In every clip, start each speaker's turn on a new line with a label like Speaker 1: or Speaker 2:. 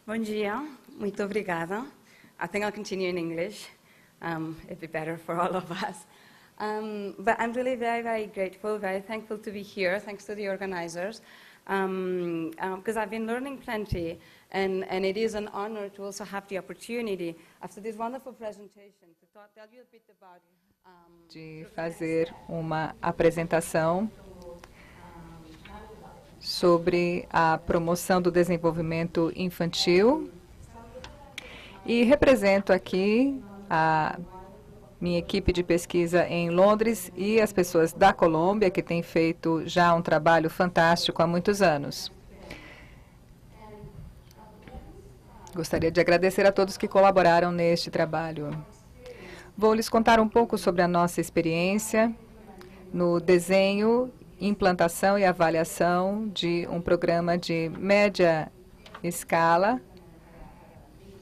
Speaker 1: Bom dia, muito obrigada. I think I'll continue in English. It'd be better for all of us. But I'm really very, very grateful, very thankful to be here. Thanks to the organizers, because I've been learning plenty, and it is an honor to also have the opportunity after this wonderful presentation to tell you a bit about.
Speaker 2: De fazer uma apresentação sobre a promoção do desenvolvimento infantil e represento aqui a minha equipe de pesquisa em Londres e as pessoas da Colômbia, que têm feito já um trabalho fantástico há muitos anos. Gostaria de agradecer a todos que colaboraram neste trabalho. Vou lhes contar um pouco sobre a nossa experiência no desenho, implantação e avaliação de um programa de média escala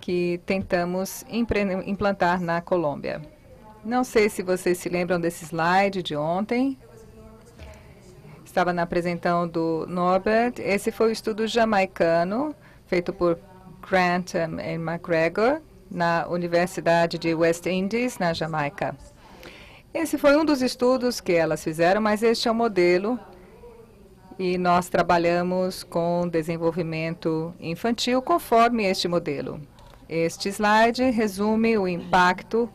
Speaker 2: que tentamos implantar na Colômbia. Não sei se vocês se lembram desse slide de ontem. Estava na apresentação do Norbert. Esse foi o estudo jamaicano, feito por Grant e McGregor, na Universidade de West Indies, na Jamaica. Esse foi um dos estudos que elas fizeram, mas este é o modelo e nós trabalhamos com desenvolvimento infantil conforme este modelo. Este slide resume o impacto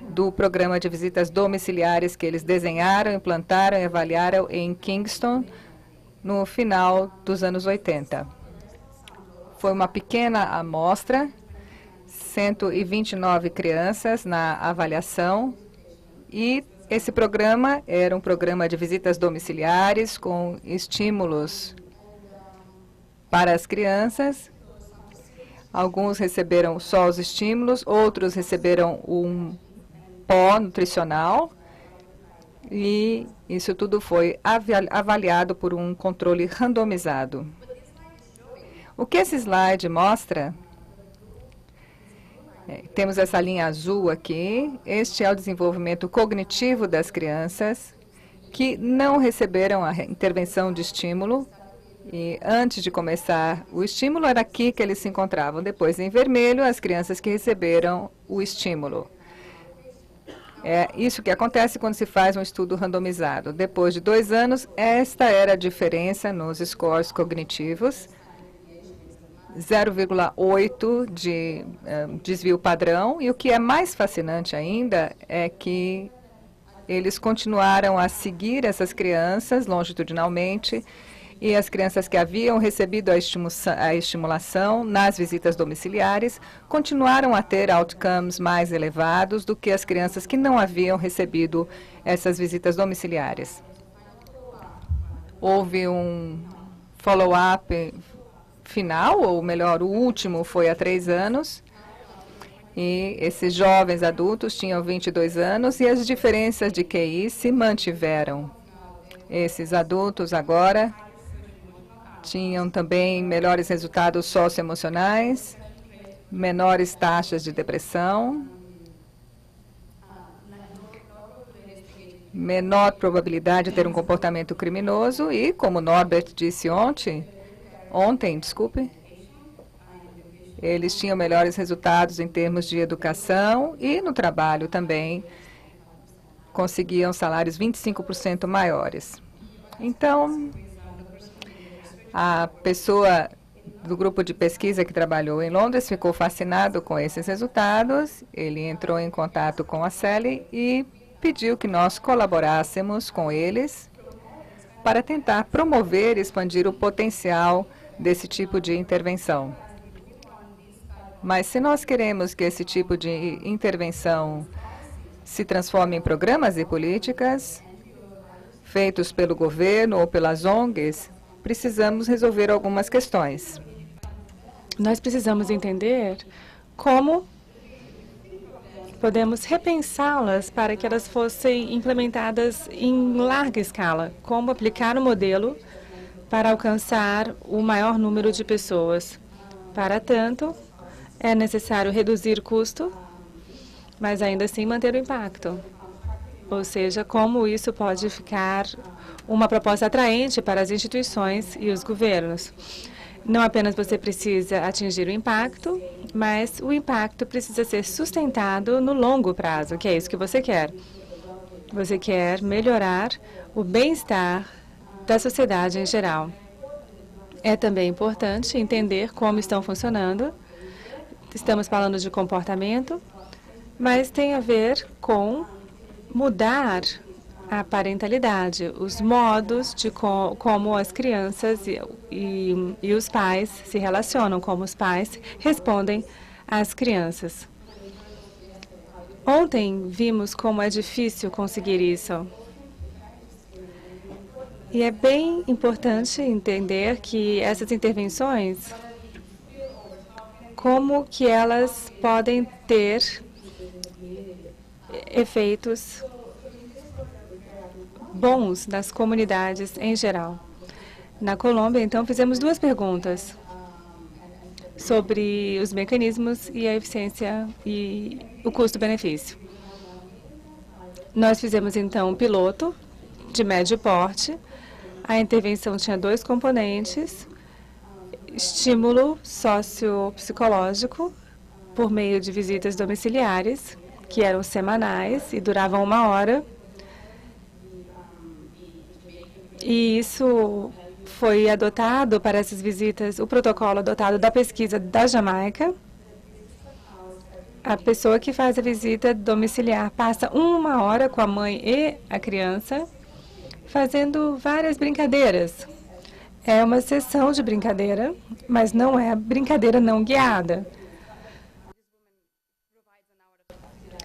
Speaker 2: do programa de visitas domiciliares que eles desenharam, implantaram e avaliaram em Kingston no final dos anos 80. Foi uma pequena amostra, 129 crianças na avaliação, e esse programa era um programa de visitas domiciliares com estímulos para as crianças. Alguns receberam só os estímulos, outros receberam um pó nutricional, e isso tudo foi avaliado por um controle randomizado. O que esse slide mostra? Temos essa linha azul aqui. Este é o desenvolvimento cognitivo das crianças que não receberam a intervenção de estímulo. E antes de começar o estímulo, era aqui que eles se encontravam. Depois, em vermelho, as crianças que receberam o estímulo. É isso que acontece quando se faz um estudo randomizado. Depois de 2 anos, esta era a diferença nos scores cognitivos. 0,8 de desvio padrão. E o que é mais fascinante ainda é que eles continuaram a seguir essas crianças longitudinalmente, e as crianças que haviam recebido a estimulação nas visitas domiciliares continuaram a ter outcomes mais elevados do que as crianças que não haviam recebido essas visitas domiciliares. Houve um follow-up final, ou melhor, o último foi há 3 anos, e esses jovens adultos tinham 22 anos e as diferenças de QI se mantiveram. Esses adultos agora tinham também melhores resultados socioemocionais, menores taxas de depressão, menor probabilidade de ter um comportamento criminoso e, como Norbert disse ontem, eles tinham melhores resultados em termos de educação e no trabalho também conseguiam salários 25% maiores. Então, a pessoa do grupo de pesquisa que trabalhou em Londres ficou fascinado com esses resultados. Ele entrou em contato com a Sally e pediu que nós colaborássemos com eles para tentar promover e expandir o potencial desse tipo de intervenção. Mas se nós queremos que esse tipo de intervenção se transforme em programas e políticas feitos pelo governo ou pelas ONGs, precisamos resolver algumas questões.
Speaker 3: Nós precisamos entender como podemos repensá-las para que elas fossem implementadas em larga escala, como aplicar o modelo para alcançar o maior número de pessoas. Para tanto, é necessário reduzir custo, mas ainda assim manter o impacto. Ou seja, como isso pode ficar uma proposta atraente para as instituições e os governos. Não apenas você precisa atingir o impacto, mas o impacto precisa ser sustentado no longo prazo, que é isso que você quer. Você quer melhorar o bem-estar da sociedade em geral. É também importante entender como estão funcionando. Estamos falando de comportamento, mas tem a ver com mudar a parentalidade, os modos de como as crianças e os pais se relacionam, como os pais respondem às crianças. Ontem vimos como é difícil conseguir isso. E é bem importante entender que essas intervenções, como que elas podem ter efeitos bons nas comunidades em geral. Na Colômbia, então, fizemos 2 perguntas sobre os mecanismos e a eficiência e o custo-benefício. Nós fizemos, então, um piloto de médio porte. A intervenção tinha 2 componentes: estímulo sociopsicológico por meio de visitas domiciliares, que eram semanais e duravam 1 hora. E isso foi adotado para essas visitas, o protocolo adotado da pesquisa da Jamaica. A pessoa que faz a visita domiciliar passa 1 hora com a mãe e a criança, fazendo várias brincadeiras. É uma sessão de brincadeira, mas não é brincadeira não guiada.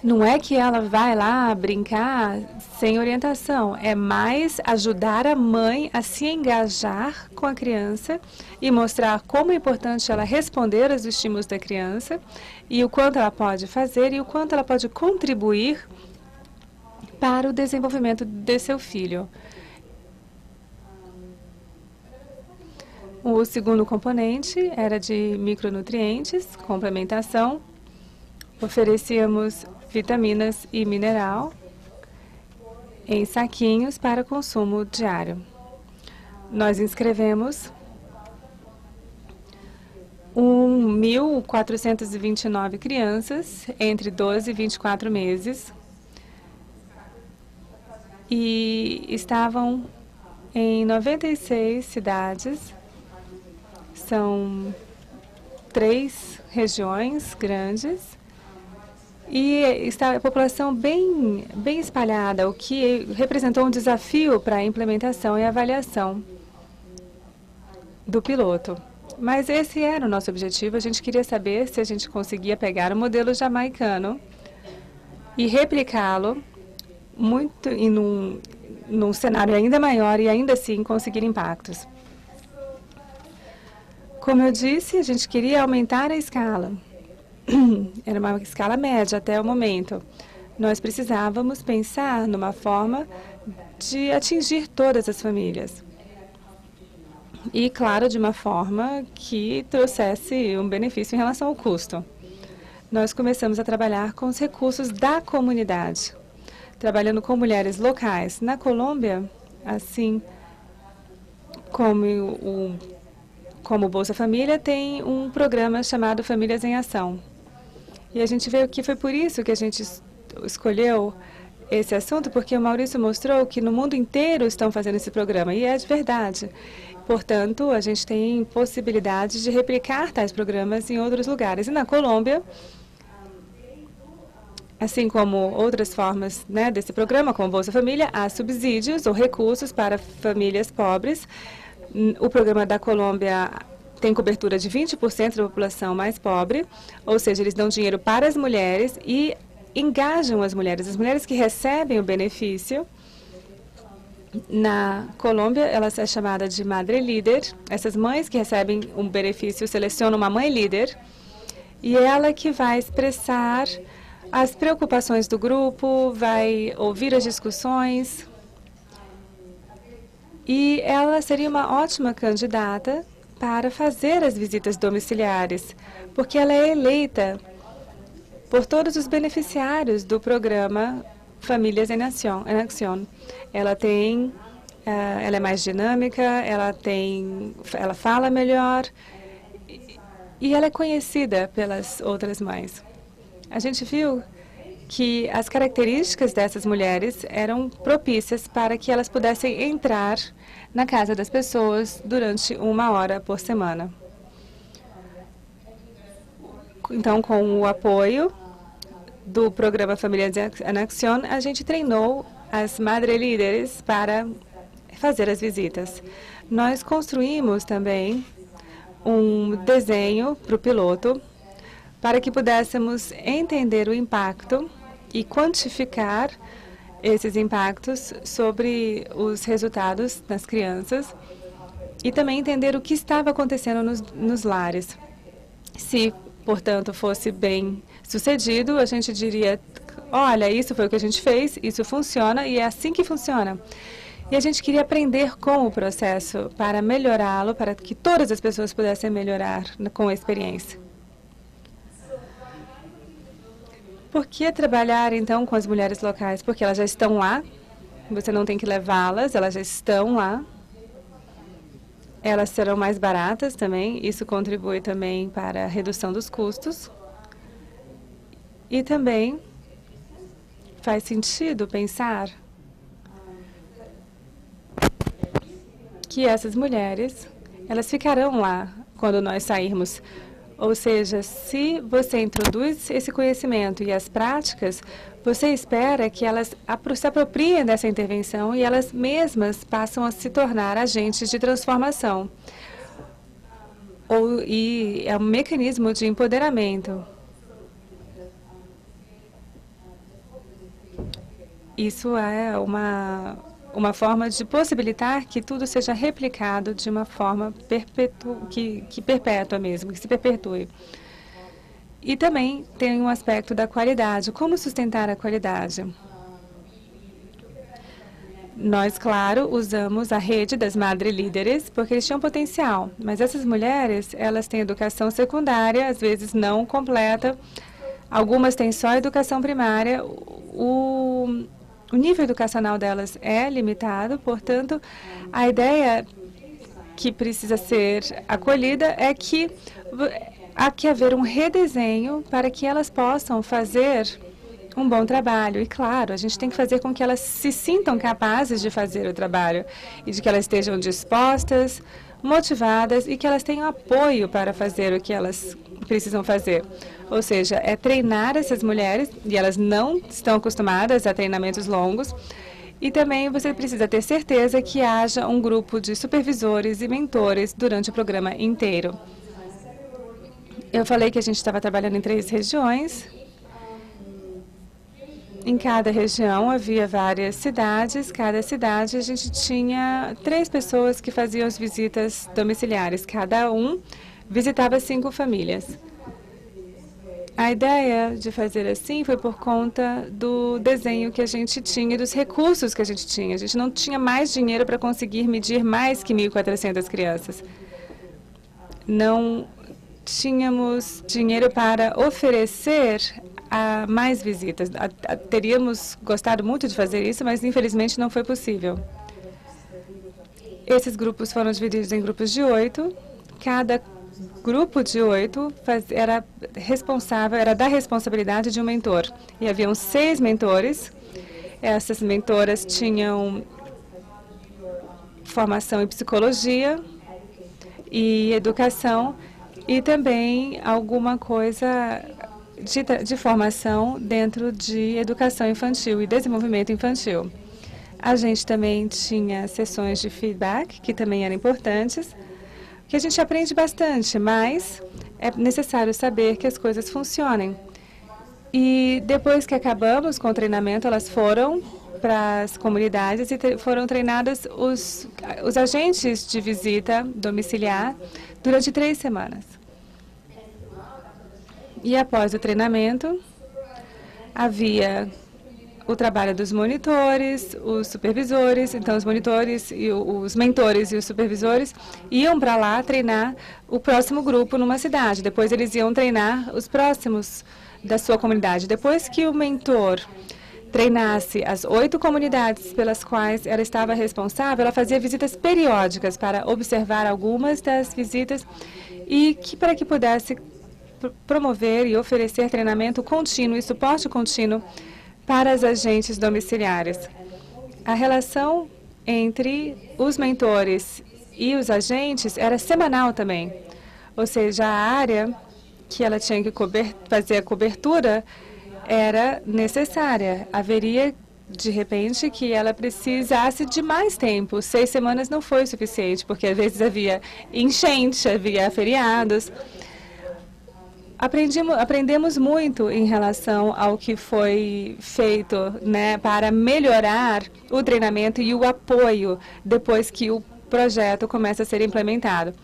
Speaker 3: Não é que ela vai lá brincar sem orientação, é mais ajudar a mãe a se engajar com a criança e mostrar como é importante ela responder aos estímulos da criança e o quanto ela pode fazer e o quanto ela pode contribuir para o desenvolvimento de seu filho. O segundo componente era de micronutrientes, complementação. Oferecíamos vitaminas e mineral em saquinhos para consumo diário. Nós inscrevemos 1.429 crianças entre 12 e 24 meses e estavam em 96 cidades. São 3 regiões grandes. E está a população bem espalhada, o que representou um desafio para a implementação e avaliação do piloto. Mas esse era o nosso objetivo. A gente queria saber se a gente conseguia pegar o modelo jamaicano e replicá-lo muito num cenário ainda maior e ainda assim conseguir impactos. Como eu disse, a gente queria aumentar a escala. Era uma escala média até o momento. Nós precisávamos pensar numa forma de atingir todas as famílias. E, claro, de uma forma que trouxesse um benefício em relação ao custo. Nós começamos a trabalhar com os recursos da comunidade, trabalhando com mulheres locais. Na Colômbia, assim como o Bolsa Família, tem um programa chamado Famílias em Ação. E a gente vê que foi por isso que a gente escolheu esse assunto, porque o Maurício mostrou que no mundo inteiro estão fazendo esse programa, e é de verdade. Portanto, a gente tem possibilidade de replicar tais programas em outros lugares. E na Colômbia, assim como outras formas desse programa, como Bolsa Família, há subsídios ou recursos para famílias pobres. O programa da Colômbia tem cobertura de 20% da população mais pobre, ou seja, eles dão dinheiro para as mulheres e engajam as mulheres que recebem o benefício. Na Colômbia, ela é chamada de madre líder. Essas mães que recebem um benefício selecionam uma mãe líder e ela que vai expressar as preocupações do grupo, vai ouvir as discussões e ela seria uma ótima candidata para fazer as visitas domiciliares, porque ela é eleita por todos os beneficiários do programa Famílias em Ação. Ela tem ela é mais dinâmica, ela fala melhor e ela é conhecida pelas outras mães. A gente viu que as características dessas mulheres eram propícias para que elas pudessem entrar na casa das pessoas durante 1 hora por semana. Então, com o apoio do programa Famílias en Acción, a gente treinou as madre-líderes para fazer as visitas. Nós construímos também um desenho para o piloto para que pudéssemos entender o impacto e quantificar esses impactos sobre os resultados das crianças e também entender o que estava acontecendo nos lares. Se, portanto, fosse bem sucedido, a gente diria, olha, isso foi o que a gente fez, isso funciona e é assim que funciona. E a gente queria aprender com o processo para melhorá-lo, para que todas as pessoas pudessem melhorar com a experiência. Por que trabalhar, então, com as mulheres locais? Porque elas já estão lá, você não tem que levá-las, elas já estão lá. Elas serão mais baratas também, isso contribui também para a redução dos custos. E também faz sentido pensar que essas mulheres, elas ficarão lá quando nós sairmos. Ou seja, se você introduz esse conhecimento e as práticas, você espera que elas se apropriem dessa intervenção e elas mesmas passam a se tornar agentes de transformação. E é um mecanismo de empoderamento. Isso é uma forma de possibilitar que tudo seja replicado de uma forma perpétua mesmo, que se perpetue. E também tem um aspecto da qualidade. Como sustentar a qualidade? Nós, claro, usamos a rede das madre-líderes porque eles tinham potencial. Mas essas mulheres, elas têm educação secundária, às vezes não completa. Algumas têm só educação primária. O nível educacional delas é limitado, portanto, a ideia que precisa ser acolhida é que há que haver um redesenho para que elas possam fazer um bom trabalho. E, claro, a gente tem que fazer com que elas se sintam capazes de fazer o trabalho e de que elas estejam dispostas, motivadas e que elas tenham apoio para fazer o que elas precisam fazer. Ou seja, é treinar essas mulheres, e elas não estão acostumadas a treinamentos longos, e também você precisa ter certeza que haja um grupo de supervisores e mentores durante o programa inteiro. Eu falei que a gente estava trabalhando em 3 regiões. Em cada região havia várias cidades. Cada cidade a gente tinha 3 pessoas que faziam as visitas domiciliares. Cada um visitava 5 famílias. A ideia de fazer assim foi por conta do desenho que a gente tinha e dos recursos que a gente tinha. A gente não tinha mais dinheiro para conseguir medir mais que 1.400 crianças. Não tínhamos dinheiro para oferecer mais visitas. Teríamos gostado muito de fazer isso, mas infelizmente não foi possível. Esses grupos foram divididos em grupos de 8. Cada grupo de 8 era da responsabilidade de um mentor. E haviam 6 mentores. Essas mentoras tinham formação em psicologia e educação e também alguma coisa de formação dentro de educação infantil e desenvolvimento infantil. A gente também tinha sessões de feedback, que também eram importantes, que a gente aprende bastante, mas é necessário saber que as coisas funcionem. E depois que acabamos com o treinamento, elas foram para as comunidades e foram treinadas os agentes de visita domiciliar durante 3 semanas. E após o treinamento, havia o trabalho dos monitores, os supervisores. Então, os monitores, e os mentores e os supervisores iam para lá treinar o próximo grupo numa cidade. Depois, eles iam treinar os próximos da sua comunidade. Depois que o mentor treinasse as 8 comunidades pelas quais ela estava responsável, ela fazia visitas periódicas para observar algumas das visitas e para que pudesse promover e oferecer treinamento contínuo e suporte contínuo para as agentes domiciliares. A relação entre os mentores e os agentes era semanal também, ou seja, a área que ela tinha que fazer a cobertura era necessária. Haveria, de repente, que ela precisasse de mais tempo. 6 semanas não foi o suficiente, porque às vezes havia enchente, havia feriados. Aprendemos muito em relação ao que foi feito, né, para melhorar o treinamento e o apoio depois que o projeto começa a ser implementado.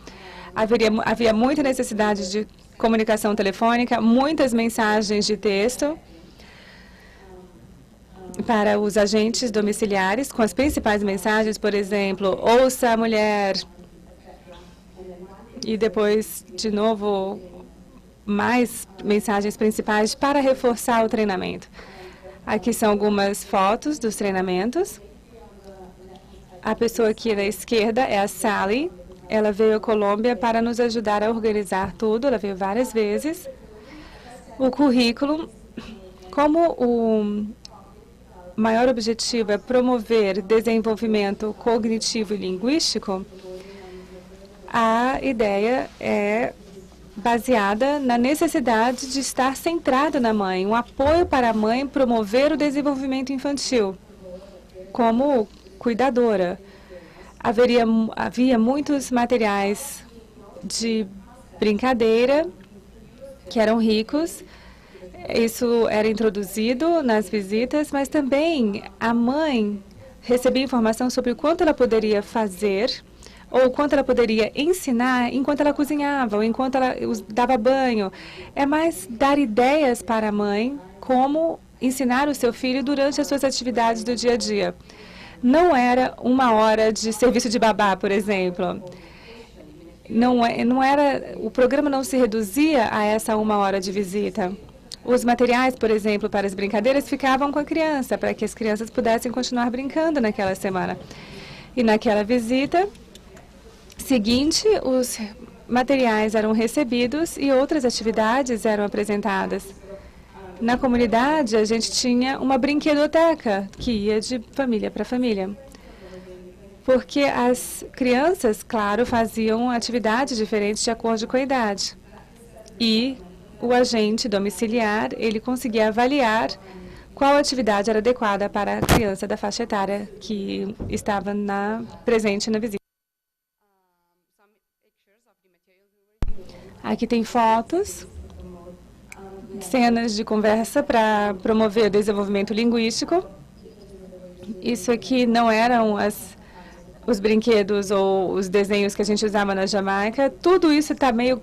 Speaker 3: Havia muita necessidade de comunicação telefônica, muitas mensagens de texto para os agentes domiciliares, com as principais mensagens, por exemplo, ouça a mulher, e depois, de novo, mais mensagens principais para reforçar o treinamento. Aqui são algumas fotos dos treinamentos. A pessoa aqui à esquerda é a Sally. Ela veio à Colômbia para nos ajudar a organizar tudo. Ela veio várias vezes. O currículo, como o maior objetivo é promover desenvolvimento cognitivo e linguístico, a ideia é baseada na necessidade de estar centrado na mãe, um apoio para a mãe promover o desenvolvimento infantil como cuidadora. Havia muitos materiais de brincadeira que eram ricos. Isso era introduzido nas visitas, mas também a mãe recebia informação sobre o quanto ela poderia fazer ou o quanto ela poderia ensinar enquanto ela cozinhava ou enquanto ela dava banho. É mais dar ideias para a mãe como ensinar o seu filho durante as suas atividades do dia a dia. Não era 1 hora de serviço de babá, por exemplo. O programa não se reduzia a essa 1 hora de visita. Os materiais, por exemplo, para as brincadeiras ficavam com a criança, para que as crianças pudessem continuar brincando naquela semana. E naquela visita seguinte, os materiais eram recebidos e outras atividades eram apresentadas. Na comunidade, a gente tinha uma brinquedoteca que ia de família para família. Porque as crianças, claro, faziam atividades diferentes de acordo com a idade. E o agente domiciliar, ele conseguia avaliar qual atividade era adequada para a criança da faixa etária que estava presente na visita. Aqui tem fotos, cenas de conversa para promover o desenvolvimento linguístico. Isso aqui não eram os brinquedos ou os desenhos que a gente usava na Jamaica. Tudo isso está meio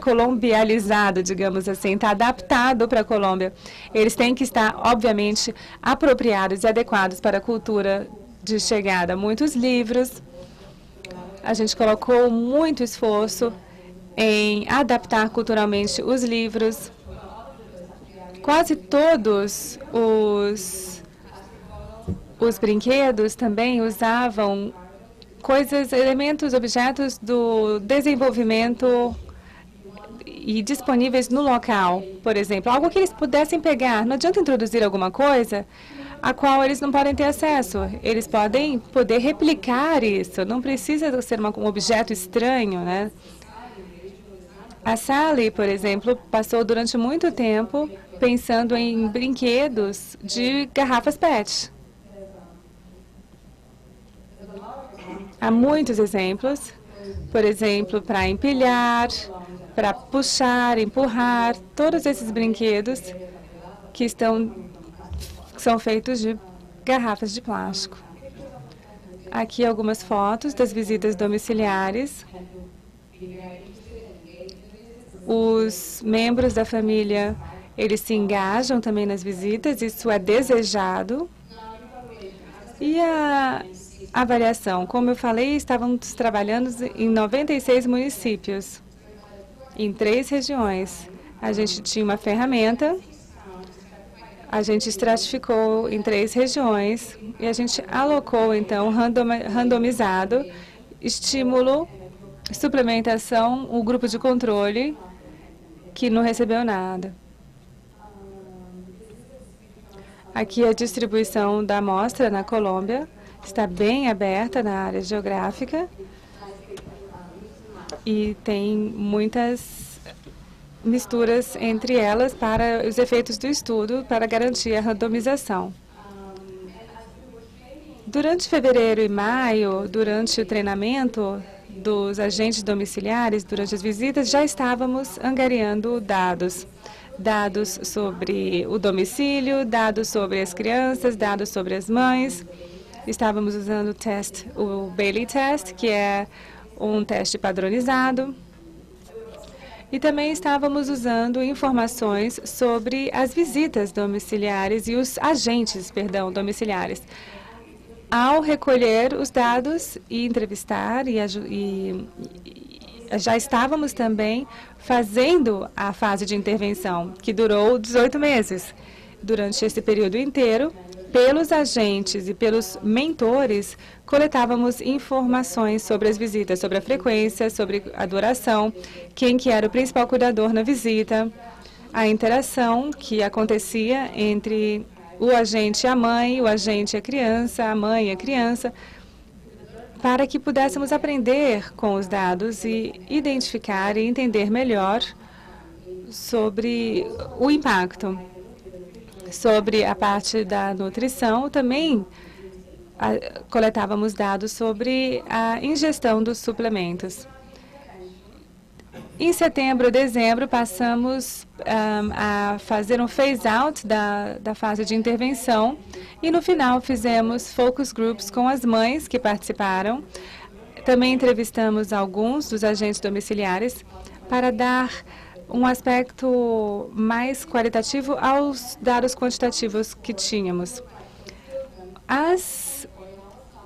Speaker 3: colombializado, digamos assim, está adaptado para a Colômbia. Eles têm que estar, obviamente, apropriados e adequados para a cultura de chegada. Muitos livros. A gente colocou muito esforço em adaptar culturalmente os livros. Quase todos os brinquedos também usavam elementos, objetos do desenvolvimento e disponíveis no local. Por exemplo, algo que eles pudessem pegar. Não adianta introduzir alguma coisa a qual eles não podem ter acesso. Eles podem poder replicar isso. Não precisa ser um objeto estranho, né? A Sally, por exemplo, passou durante muito tempo pensando em brinquedos de garrafas PET. Há muitos exemplos, por exemplo, para empilhar, para puxar, empurrar, todos esses brinquedos que são feitos de garrafas de plástico. Aqui algumas fotos das visitas domiciliares. Os membros da família, eles se engajam também nas visitas, isso é desejado. E a avaliação, como eu falei, estávamos trabalhando em 96 municípios, em 3 regiões. A gente tinha uma ferramenta, a gente estratificou em 3 regiões e a gente alocou, então, randomizado, estímulo, suplementação, o grupo de controle, que não recebeu nada. Aqui a distribuição da amostra na Colômbia está bem aberta na área geográfica e tem muitas misturas entre elas para os efeitos do estudo para garantir a randomização. Durante fevereiro e maio, durante o treinamento dos agentes domiciliares, durante as visitas, já estávamos angariando dados. Dados sobre o domicílio, dados sobre as crianças, dados sobre as mães. Estávamos usando o Bailey Test, que é um teste padronizado. E também estávamos usando informações sobre as visitas domiciliares e os agentes, domiciliares. Ao recolher os dados e entrevistar, já estávamos também fazendo a fase de intervenção, que durou 18 meses. Durante esse período inteiro, pelos agentes e pelos mentores, coletávamos informações sobre as visitas, sobre a frequência, sobre a duração, quem que era o principal cuidador na visita, a interação que acontecia entre o agente e a mãe, o agente e a criança, a mãe e a criança, para que pudéssemos aprender com os dados e identificar e entender melhor sobre o impacto. Sobre a parte da nutrição, também coletávamos dados sobre a ingestão dos suplementos. Em setembro, dezembro, passamos a fazer um phase-out da fase de intervenção e, no final, fizemos focus groups com as mães que participaram. Também entrevistamos alguns dos agentes domiciliares para dar um aspecto mais qualitativo aos dados quantitativos que tínhamos.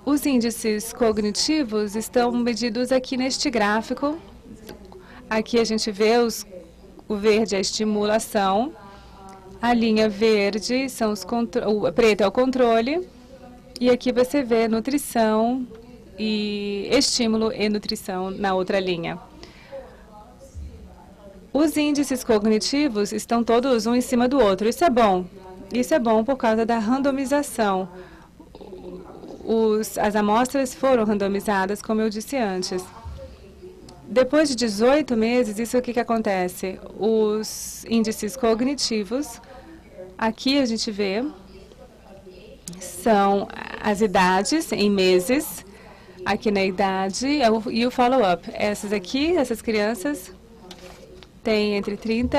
Speaker 3: Os índices cognitivos estão medidos aqui neste gráfico. Aqui a gente vê o verde é a estimulação, a linha verde são o preto é o controle, e aqui você vê nutrição e estímulo e nutrição na outra linha. Os índices cognitivos estão todos um em cima do outro. Isso é bom. Isso é bom por causa da randomização. As amostras foram randomizadas, como eu disse antes. Depois de 18 meses, isso o que acontece? Os índices cognitivos, aqui a gente vê, são as idades em meses, aqui na idade, e o follow-up. Essas crianças têm entre 30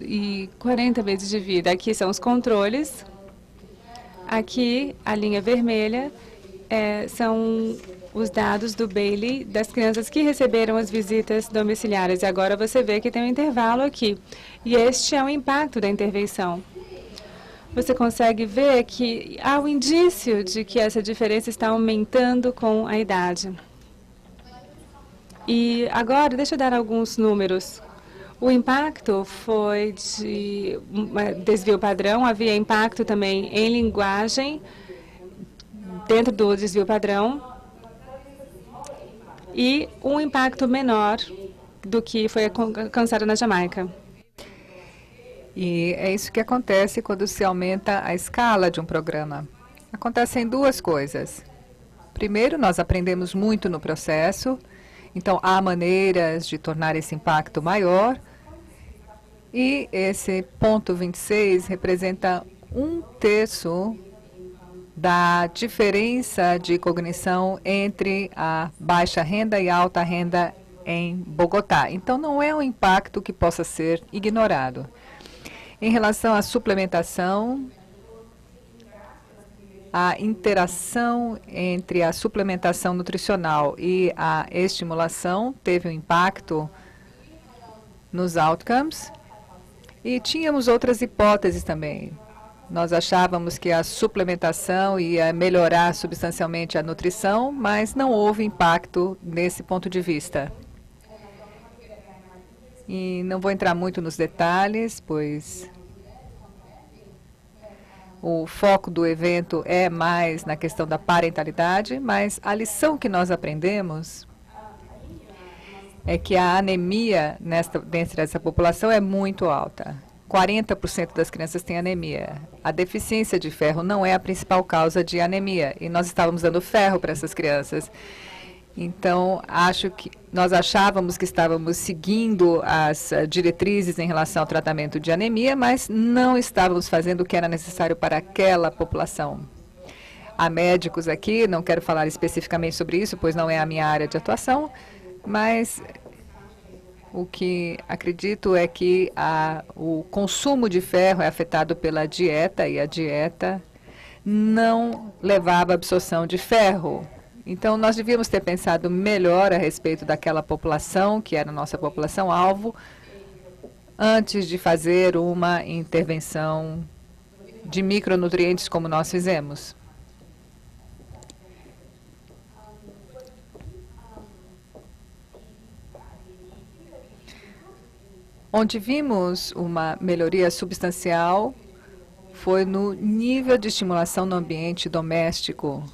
Speaker 3: e 40 meses de vida. Aqui são os controles. Aqui, a linha vermelha, são os dados do Bailey das crianças que receberam as visitas domiciliares. E agora você vê que tem um intervalo aqui. E este é o impacto da intervenção. Você consegue ver que há um indício de que essa diferença está aumentando com a idade. E agora, deixa eu dar alguns números. O impacto foi de desvio padrão, havia impacto também em linguagem, dentro do desvio padrão, e um impacto menor do que foi alcançado na Jamaica.
Speaker 2: E é isso que acontece quando se aumenta a escala de um programa. Acontecem duas coisas. Primeiro, nós aprendemos muito no processo, então há maneiras de tornar esse impacto maior. E esse ponto 26 representa 1/3 da diferença de cognição entre a baixa renda e a alta renda em Bogotá. Então, não é um impacto que possa ser ignorado. Em relação à suplementação, a interação entre a suplementação nutricional e a estimulação teve um impacto nos outcomes. E tínhamos outras hipóteses também. Nós achávamos que a suplementação ia melhorar substancialmente a nutrição, mas não houve impacto nesse ponto de vista. E não vou entrar muito nos detalhes, pois o foco do evento é mais na questão da parentalidade, mas a lição que nós aprendemos é que a anemia dentro dessa população é muito alta. 40% das crianças têm anemia. A deficiência de ferro não é a principal causa de anemia, e nós estávamos dando ferro para essas crianças. Então, nós achávamos que estávamos seguindo as diretrizes em relação ao tratamento de anemia, mas não estávamos fazendo o que era necessário para aquela população. Há médicos aqui, não quero falar especificamente sobre isso, pois não é a minha área de atuação, mas o que acredito é que o consumo de ferro é afetado pela dieta, e a dieta não levava à absorção de ferro. Então, nós devíamos ter pensado melhor a respeito daquela população, que era a nossa população-alvo, antes de fazer uma intervenção de micronutrientes como nós fizemos. Onde vimos uma melhoria substancial foi no nível de estimulação no ambiente doméstico.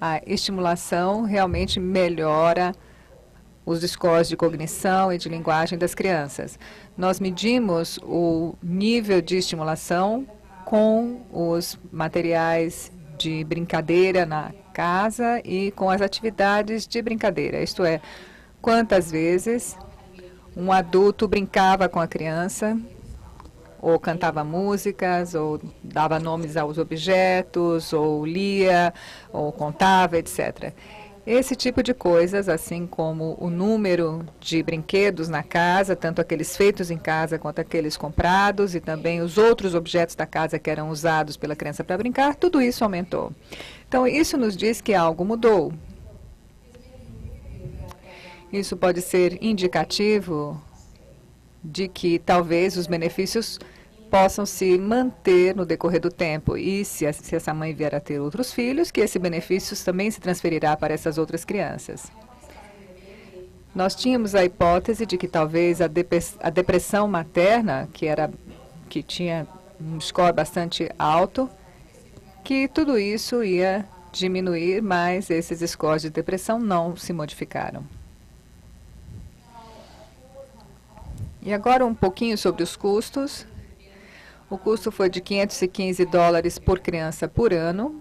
Speaker 2: A estimulação realmente melhora os scores de cognição e de linguagem das crianças. Nós medimos o nível de estimulação com os materiais de brincadeira na casa e com as atividades de brincadeira. Isto é, quantas vezes um adulto brincava com a criança, ou cantava músicas, ou dava nomes aos objetos, ou lia, ou contava, etc. Esse tipo de coisas, assim como o número de brinquedos na casa, tanto aqueles feitos em casa quanto aqueles comprados, e também os outros objetos da casa que eram usados pela criança para brincar, tudo isso aumentou. Então, isso nos diz que algo mudou. Isso pode ser indicativo de que talvez os benefícios possam se manter no decorrer do tempo. E se essa mãe vier a ter outros filhos, que esse benefício também se transferirá para essas outras crianças. Nós tínhamos a hipótese de que talvez a depressão materna, que tinha um score bastante alto, que tudo isso ia diminuir, mas esses scores de depressão não se modificaram. E agora um pouquinho sobre os custos. O custo foi de $515 por criança por ano.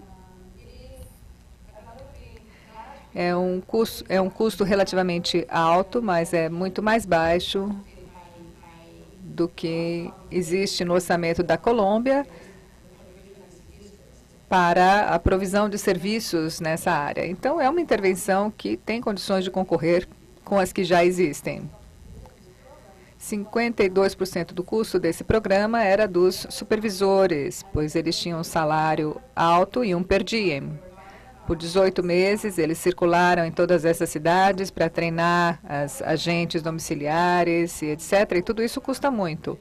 Speaker 2: É um custo relativamente alto, mas é muito mais baixo do que existe no orçamento da Colômbia para a provisão de serviços nessa área. Então, é uma intervenção que tem condições de concorrer com as que já existem. 52% do custo desse programa era dos supervisores, pois eles tinham um salário alto e um per diem. Por 18 meses, eles circularam em todas essas cidades para treinar as agentes domiciliares e etc. E tudo isso custa muito,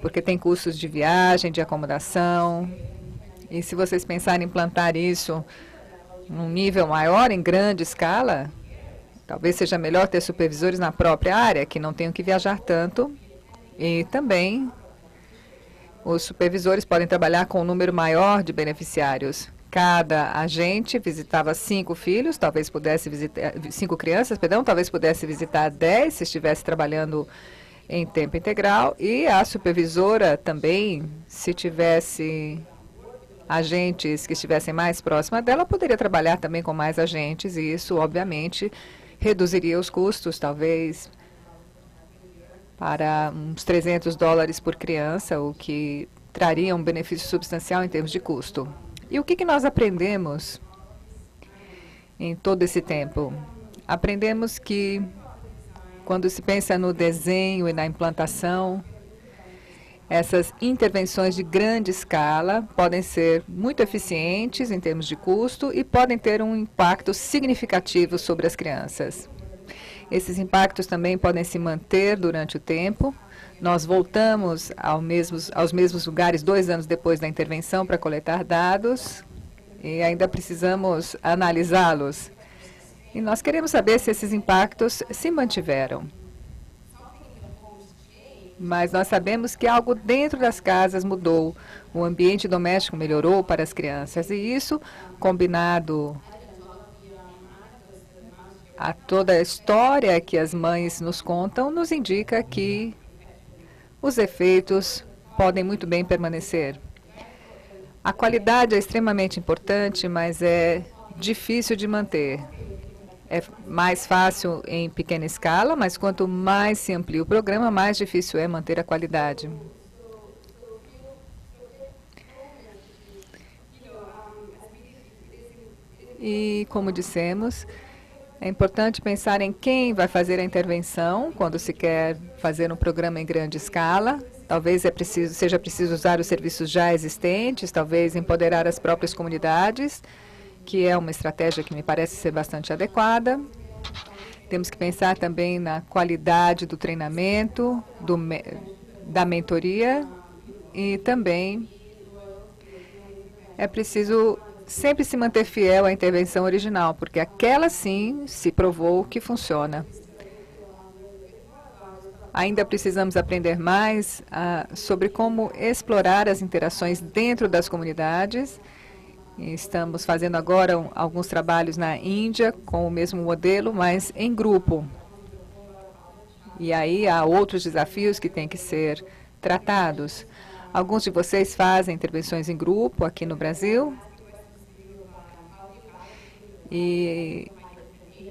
Speaker 2: porque tem custos de viagem, de acomodação. E se vocês pensarem em implantar isso num nível maior, em grande escala, talvez seja melhor ter supervisores na própria área, que não tenham que viajar tanto. E também os supervisores podem trabalhar com um número maior de beneficiários. Cada agente visitava 5 filhos, talvez pudesse visitar 5 crianças, perdão, talvez pudesse visitar 10 se estivesse trabalhando em tempo integral. E a supervisora também, se tivesse agentes que estivessem mais próxima dela, poderia trabalhar também com mais agentes, e isso, obviamente, reduziria os custos, talvez para uns $300 por criança, o que traria um benefício substancial em termos de custo. E o que nós aprendemos em todo esse tempo? Aprendemos que, quando se pensa no desenho e na implantação, essas intervenções de grande escala podem ser muito eficientes em termos de custo e podem ter um impacto significativo sobre as crianças. Esses impactos também podem se manter durante o tempo. Nós voltamos aos mesmos lugares 2 anos depois da intervenção para coletar dados e ainda precisamos analisá-los. E nós queremos saber se esses impactos se mantiveram. mas nós sabemos que algo dentro das casas mudou. O ambiente doméstico melhorou para as crianças. E isso, combinado a toda a história que as mães nos contam, nos indica que os efeitos podem muito bem permanecer. A qualidade é extremamente importante, mas é difícil de manter. É mais fácil em pequena escala, mas quanto mais se amplia o programa, mais difícil é manter a qualidade. E, como dissemos, é importante pensar em quem vai fazer a intervenção quando se quer fazer um programa em grande escala. Talvez seja preciso usar os serviços já existentes, talvez empoderar as próprias comunidades, que é uma estratégia que me parece ser bastante adequada. Temos que pensar também na qualidade do treinamento, da mentoria, e também é preciso sempre se manter fiel à intervenção original, porque aquela sim se provou que funciona. Ainda precisamos aprender mais sobre como explorar as interações dentro das comunidades. Estamos fazendo agora alguns trabalhos na Índia com o mesmo modelo, mas em grupo. E aí há outros desafios que têm que ser tratados. Alguns de vocês fazem intervenções em grupo aqui no Brasil. E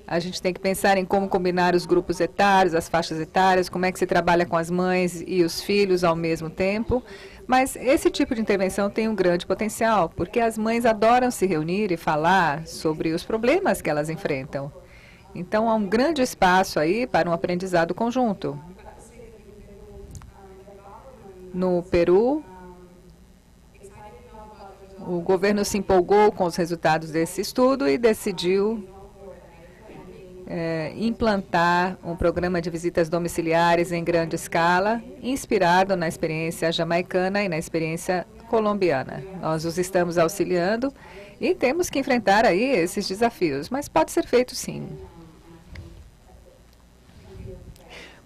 Speaker 2: a gente tem que pensar em como combinar os grupos etários, as faixas etárias, como é que se trabalha com as mães e os filhos ao mesmo tempo. Mas esse tipo de intervenção tem um grande potencial, porque as mães adoram se reunir e falar sobre os problemas que elas enfrentam. Então, há um grande espaço aí para um aprendizado conjunto. No Peru, o governo se empolgou com os resultados desse estudo e decidiu implantar um programa de visitas domiciliares em grande escala, inspirado na experiência jamaicana e na experiência colombiana. Nós os estamos auxiliando e temos que enfrentar aí esses desafios, mas pode ser feito sim.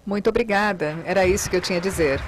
Speaker 2: Muito obrigada. Era isso que eu tinha a dizer.